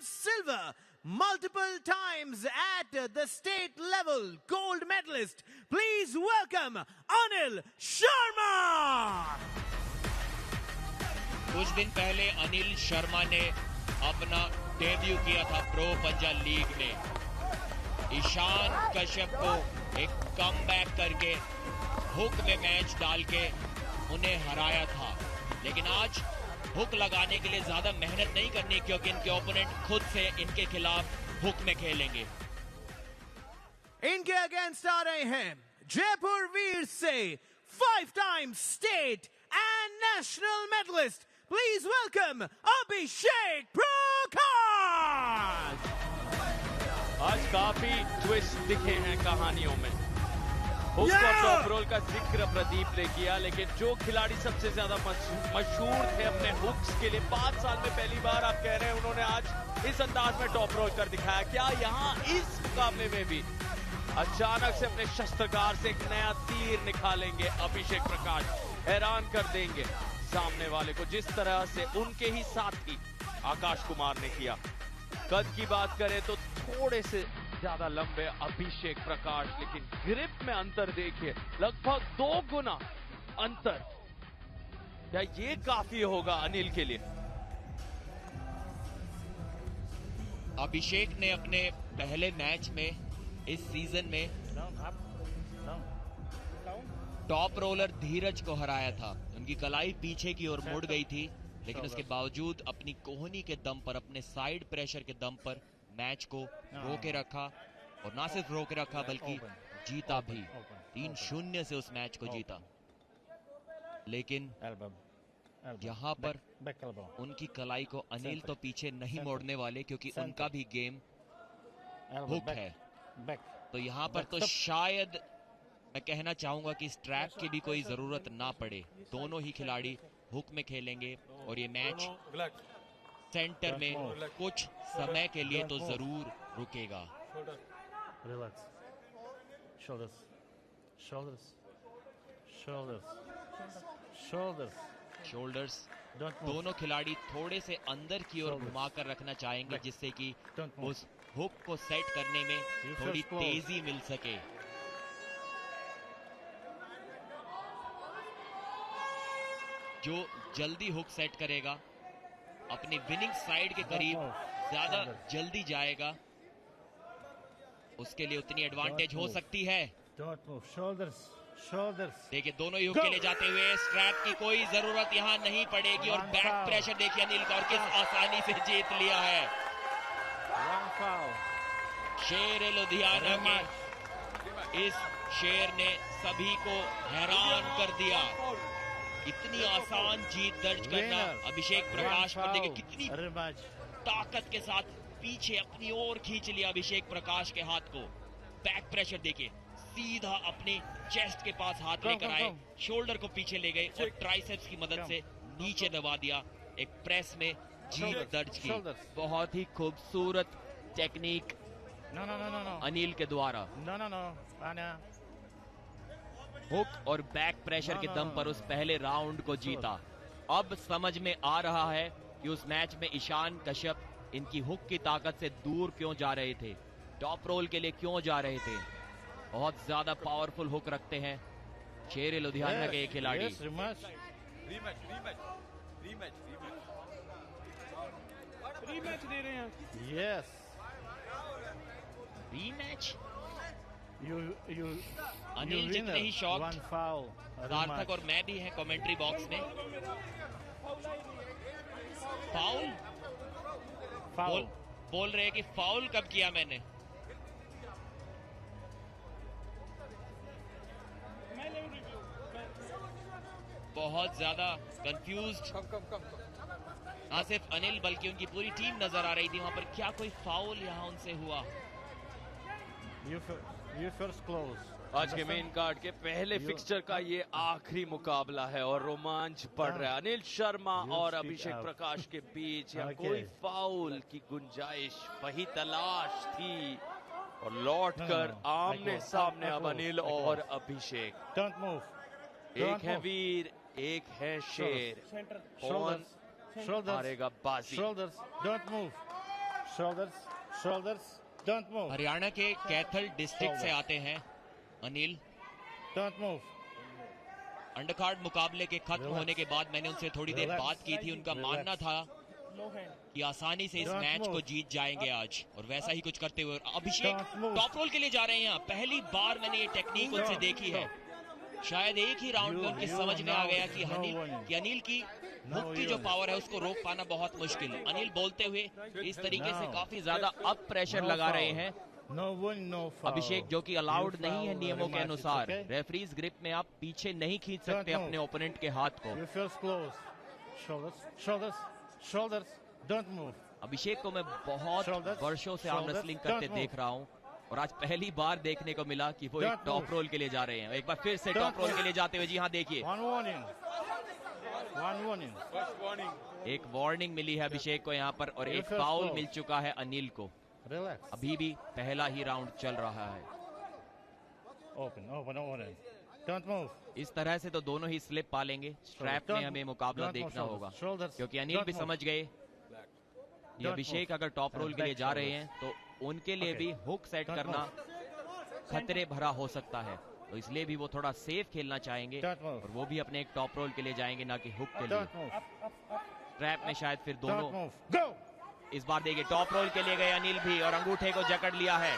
silver, multiple times at the state level gold medalist. Please welcome Anil Sharma. कुछ दिन पहले अनिल शर्मा ने अपना डेब्यू किया था प्रो पंजा लीग में। ईशान कश्यप को एक कमबैक करके हुक में मैच डाल के उन्हें हराया था, लेकिन आज हुक लगाने के लिए ज्यादा मेहनत नहीं करनी क्योंकि इनके ओपोनेंट खुद से इनके खिलाफ हुक में खेलेंगे। इनके अगेंस्ट आ रहे हैं जयपुर वीर से 5 times state and national medalist. Please welcome Abhishek Prakash. आज काफी ट्विस्ट दिखे हैं कहानियों में। हुक और टॉप रोल का जिक्र प्रदीप ने किया, लेकिन जो खिलाड़ी सबसे ज्यादा मशहूर थे अपने हुक्स के लिए 5 साल में पहली बार आप कह रहे हैं उन्होंने आज इस अंदाज में टॉप रोल कर दिखाया। क्या यहाँ इस मुकाबले में भी अचानक से अपने शस्त्रकार से एक नया तीर निकालेंगे अभिषेक प्रकाश? हैरान कर देंगे सामने वाले को, जिस तरह से उनके ही साथी आकाश कुमार ने किया। कद की बात करें तो थोड़े से ज्यादा लंबे अभिषेक प्रकाश, लेकिन ग्रिप में अंतर देखिए, लगभग 2 गुना अंतर। क्या ये काफी होगा अनिल के लिए? अभिषेक ने अपने पहले मैच में इस सीजन में टॉप रोलर धीरज को हराया था। उनकी कलाई पीछे की ओर मुड़ गई थी, लेकिन उसके बावजूद अपनी कोहनी के दम पर, अपने साइड प्रेशर के दम पर मैच को रोके रखा, और ना सिर्फ रोके रखा बल्कि जीता भी। 3-0 से उस मैच को जीता। लेकिन यहाँ पर उनकी कलाई को अनिल तो पीछे नहीं मोड़ने वाले, क्योंकि उनका भी गेम हुक है। तो यहाँ पर तो शायद मैं कहना चाहूंगा कि स्ट्रैप की भी कोई जरूरत ना पड़े। दोनों ही खिलाड़ी हुक में खेलेंगे और ये मैच सेंटर में कुछ समय के लिए तो जरूर रुकेगा। शोल्डर्स दोनों खिलाड़ी थोड़े से अंदर की ओर घुमाकर रखना चाहेंगे, जिससे कि उस हुक को सेट करने में थोड़ी तेजी मिल सके। जो जल्दी हुक सेट करेगा अपनी विनिंग साइड के करीब ज्यादा जल्दी जाएगा, उसके लिए उतनी एडवांटेज हो सकती है। देखिए दोनों ही हुक के लिए जाते हुए स्ट्रैप की कोई जरूरत यहाँ नहीं पड़ेगी, और बैक प्रेशर देखिए अनिल का, और किस आसानी से जीत लिया है। शेर लुधियाना के इस शेर ने सभी को हैरान कर दिया। इतनी आसान जीत दर्ज करना अभिषेक प्रकाश पर, देखिए कितनी ताकत के साथ पीछे अपनी ओर खींच लिया अभिषेक प्रकाश के हाथ को। बैक प्रेशर देखिए, सीधा अपने चेस्ट के पास हाथ लेकर आए, शोल्डर को पीछे ले गए और ट्राइसेप्स की मदद से नीचे दबा दिया। एक प्रेस में जीत दर्ज की। बहुत ही खूबसूरत टेक्निक अनिल के द्वारा। हुक और बैक प्रेशर के दम पर उस पहले राउंड को जीता। अब समझ में आ रहा है कि उस मैच में ईशान कश्यप इनकी हुक की ताकत से दूर क्यों जा रहे थे, टॉप रोल के लिए क्यों जा रहे थे। बहुत ज्यादा पावरफुल हुक रखते हैं शेर लुधियाना के खिलाड़ी। रीमैच दे रहे हैं। Yes, rematch. अनिल जितने ही शॉट सार्थक और मैं भी हैं कमेंट्री बॉक्स में। फाउल बोल रहे हैं कि फाउल कब किया मैंने? बहुत ज्यादा कंफ्यूज्ड ना सिर्फ अनिल बल्कि उनकी पूरी टीम नजर आ रही थी वहां पर। क्या कोई फाउल यहां उनसे हुआ? आज के मेन कार्ड के पहले फिक्सचर का ये आखिरी मुकाबला है और रोमांच बढ़ रहा है अनिल शर्मा और अभिषेक प्रकाश के बीच। या कोई फाउल की गुंजाइश वही तलाश थी, और लौटकर आमने सामने अब अनिल और अभिषेक। एक है वीर, एक है शेर। कौन हारेगा बाजी? Shoulders, shoulders. Don't move. Haryana के कैथल डिस्ट्रिक्ट से आते हैं अनिल। Don't move. अंडरकार्ड मुकाबले के खत्म होने के बाद मैंने उनसे थोड़ी देर बात की थी। उनका मानना था कि आसानी से इस मैच को जीत जाएंगे आज, और वैसा ही कुछ करते हुए अभिषेक टॉप रोल के लिए जा रहे हैं। पहली बार मैंने ये टेक्निक उनसे देखी है। शायद एक ही राउंड में उनकी समझ में आ गया कि अनिल की हुक की जो पावर है उसको रोक पाना बहुत मुश्किल है। अनिल बोलते हुए इस तरीके से काफी ज्यादा अप प्रेशर लगा रहे हैं। अभिषेक, जो कि अलाउड नहीं है नियमों के अनुसार। रेफरीज ग्रिप में आप पीछे नहीं खींच सकते अपने ओपोनेंट के हाथ को। अभिषेक को मैं बहुत वर्षों से आर्म रेसलिंग करते देख रहा हूं, और आज पहली बार देखने को मिला कि वो एक टॉप रोल के लिए जा रहे हैं। एक बार फिर से टॉप रोल के लिए जाते हुए, जी हाँ देखिए, एक वार्निंग मिली है अभिषेक को यहाँ पर, और एक फाउल मिल चुका है अनिल को। अभी भी पहला ही राउंड चल रहा है। इस तरह से तो दोनों ही स्लिप पालेंगे। स्ट्रैप में हमें मुकाबला देखना होगा, क्योंकि अनिल भी समझ गए ये अभिषेक अगर टॉप रोल के लिए जा रहे हैं तो उनके लिए भी हुक सेट करना खतरे भरा हो सकता है, तो इसलिए भी वो थोड़ा सेफ खेलना चाहेंगे, और वो भी अपने एक टॉप रोल के लिए जाएंगे, ना कि हुक के लिए। ट्रैप में शायद फिर दोनों इस बार देखिए टॉप रोल के लिए गए अनिल भी, और अंगूठे को जकड़ लिया है।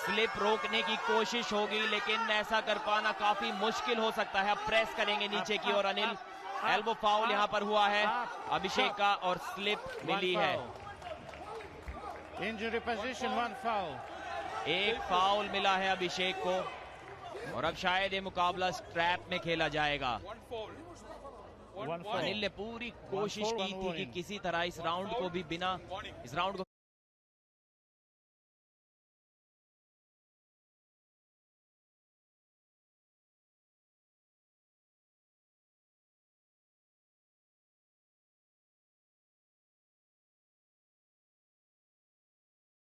स्लिप रोकने की कोशिश होगी, लेकिन ऐसा कर पाना काफी मुश्किल हो सकता है। अब प्रेस करेंगे नीचे की ओर अनिल। एल्बो फाउल यहाँ पर हुआ है अभिषेक का, और स्लिप मिली है। Injury position, 1 foul. एक फाउल मिला है अभिषेक को, और अब शायद ये मुकाबला स्ट्रैप में खेला जाएगा। अनिल ने पूरी कोशिश की थी कि किसी तरह इस राउंड को भी बिना इस राउंड को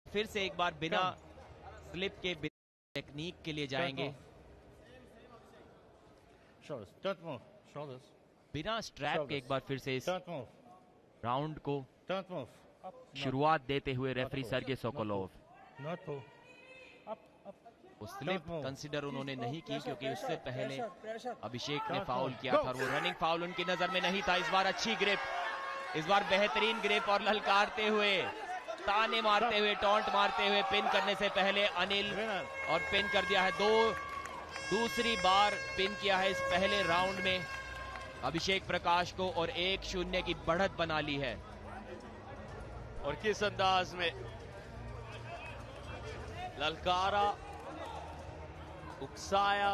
फिर से एक बार बिना स्लिप के टेक्निक के लिए जाएंगे। बिना स्ट्रैप के एक बार फिर से इस राउंड को शुरुआत देते हुए रेफरी सर्गे सोकोलोव। वो स्लिप कंसीडर उन्होंने नहीं की, क्योंकि उससे पहले अभिषेक ने फाउल किया था, और वो रनिंग फाउल उनकी नजर में नहीं था। इस बार अच्छी ग्रिप, इस बार बेहतरीन ग्रिप, और ललकारते हुए, ताने मारते हुए, टॉन्ट मारते हुए पिन करने से पहले अनिल, और पिन कर दिया है। दूसरी बार पिन किया है इस पहले राउंड में अभिषेक प्रकाश को, और 1-0 की बढ़त बना ली है। और किस अंदाज में ललकारा, उकसाया,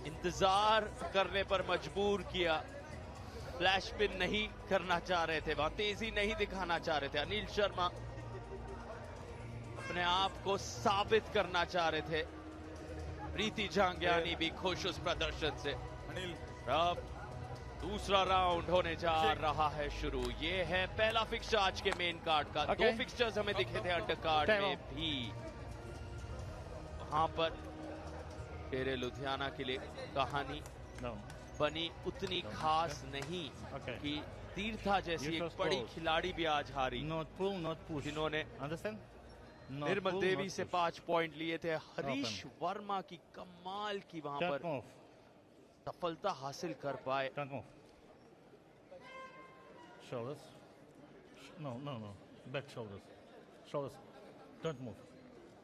इंतजार करने पर मजबूर किया। फ्लैश पिन नहीं करना चाह रहे थे, वहां तेजी नहीं दिखाना चाह रहे थे। अनिल शर्मा अपने आप को साबित करना चाह रहे थे। प्रीति जांगियानी भी खुश उस प्रदर्शन से। अब दूसरा राउंड होने जा रहा है शुरू। ये है पहला फिक्सचर आज के मेन कार्ड का। 2 फिक्सचर्स हमें दिखे थे अंडर कार्ड में भी। वहां पर शेरे लुधियाना के लिए कहानी बनी उतनी खास नहीं कि तीर्था जैसी एक बड़ी खिलाड़ी भी आज हारी, जिन्होंने निर्मल देवी से 5 पॉइंट लिए थे। हरीश वर्मा की कमाल की वहां पर सफलता हासिल कर पाए।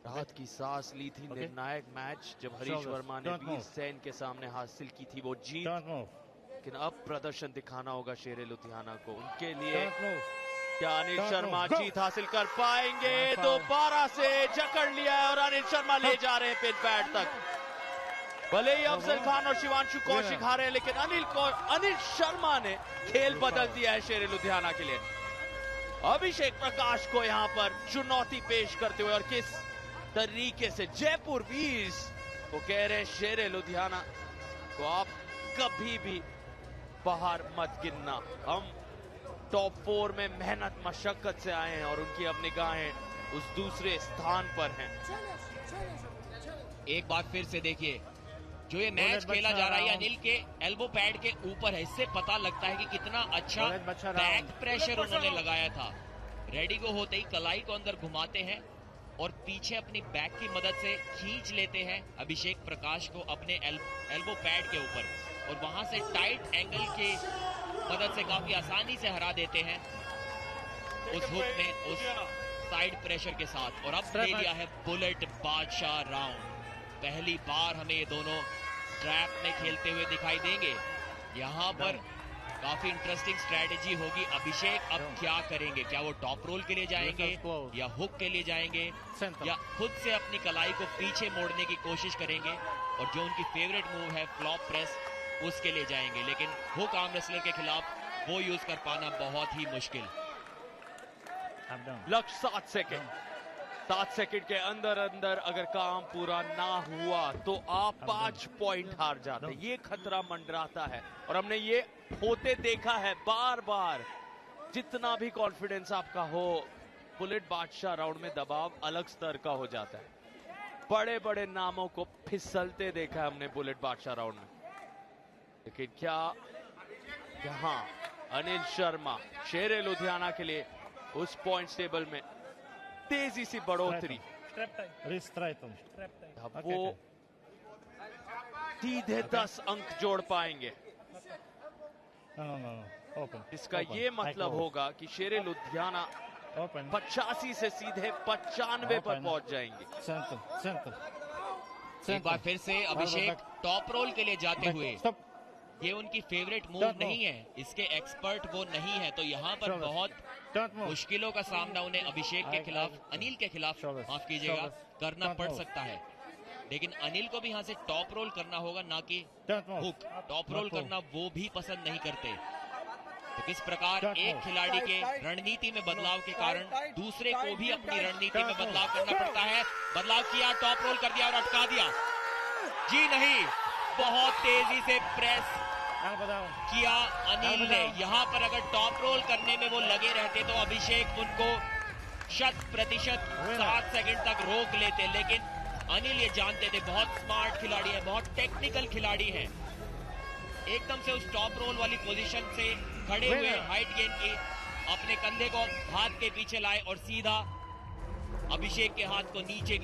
राहत की सांस ली थी। निर्णायक मैच जब हरीश वर्मा ने वीर सेन के सामने हासिल की थी वो जीत, लेकिन अब प्रदर्शन दिखाना होगा शेरे लुधियाना को। उनके लिए क्या अनिल शर्मा जीत हासिल कर पाएंगे? दोबारा से जकड़ लिया है, और अनिल शर्मा ले जा रहे हैं पिन पैड तक। भले ही अफजल खान और शिवांशु कौशिक हारे हैं, लेकिन अनिल शर्मा ने खेल बदल दिया है शेरे लुधियाना के लिए। अभिषेक प्रकाश को यहाँ पर चुनौती पेश करते हुए, और किस तरीके से जयपुर वीर्स को कह रहे शेरे लुधियाना को आप कभी भी बाहर मत गिनना। हम टॉप 4 में मेहनत मशक्कत से आए हैं, और उनकी अब निगाहें उस दूसरे स्थान पर हैं। एक बार फिर से देखिए, जो ये मैच खेला जा रहा है अनिल के एल्बो पैड के ऊपर है। इससे पता लगता है कि कितना अच्छा बैक प्रेशर उन्होंने लगाया था। रेडी को होते ही कलाई को अंदर घुमाते हैं और पीछे अपनी बैक की मदद से खींच लेते हैं अभिषेक प्रकाश को अपने एल्बो पैड के ऊपर, और वहां से टाइट एंगल की मदद से काफी आसानी से हरा देते हैं उस हुक में, उस साइड प्रेशर के साथ। और अब ले लिया है बुलेट बादशाह राउंड। पहली बार हमें ये दोनों ट्रैप में खेलते हुए दिखाई देंगे। यहाँ पर काफी इंटरेस्टिंग स्ट्रेटेजी होगी। अभिषेक अब क्या करेंगे? क्या वो टॉप रोल के लिए जाएंगे या हुक के लिए जाएंगे, या खुद से अपनी कलाई को पीछे मोड़ने की कोशिश करेंगे और जो उनकी फेवरेट मूव है फ्लॉप प्रेस उसके लिए जाएंगे? लेकिन हुक आर्म रेसलर के खिलाफ वो यूज कर पाना बहुत ही मुश्किल। लक्ष्य 7 सेकंड। 7 सेकंड के अंदर अंदर अगर काम पूरा ना हुआ तो आप 5 पॉइंट हार जाते। ये खतरा मंडराता है और हमने ये होते देखा है बार बार। जितना भी कॉन्फिडेंस आपका हो, बुलेट बादशाह राउंड में दबाव अलग स्तर का हो जाता है। बड़े बड़े नामों को फिसलते देखा है हमने बुलेट बादशाह राउंड में। लेकिन क्या यहाँ अनिल शर्मा शेरे लुधियाना के लिए उस पॉइंट टेबल में तेजी से बढ़ोतरी, वो सीधे 10 अंक जोड़ पाएंगे? इसका ये मतलब होगा कि शेरे लुधियाना 85 से सीधे 95 पर पहुंच जाएंगे। एक बार फिर से अभिषेक टॉप रोल के लिए जाते हुए, ये उनकी फेवरेट मूव नहीं है, इसके एक्सपर्ट वो नहीं है, तो यहाँ पर बहुत मुश्किलों का सामना उन्हें अभिषेक के खिलाफ, अनिल के खिलाफ माफ कीजिएगा, करना पड़ सकता है। लेकिन अनिल को भी यहाँ से टॉप रोल करना होगा, ना कि हुक। टॉप रोल करना वो भी पसंद नहीं करते। तो किस प्रकार एक खिलाड़ी के रणनीति में बदलाव के कारण दूसरे को भी अपनी रणनीति में बदलाव करना पड़ता है। बदलाव किया, टॉप रोल कर दिया और अटका दिया। जी नहीं, बहुत तेजी से प्रेस किया अनिल ने। यहाँ पर अगर टॉप रोल करने में वो लगे रहते तो अभिषेक उनको 100% 7 सेकंड तक रोक लेते। लेकिन अनिल ये जानते थे, बहुत स्मार्ट खिलाड़ी है, बहुत टेक्निकल खिलाड़ी है, एकदम से उस टॉप रोल वाली पोजीशन से खड़े हुए हाइट गेन की, अपने कंधे को हाथ के पीछे लाए और सीधा अभिषेक के हाथ को नीचे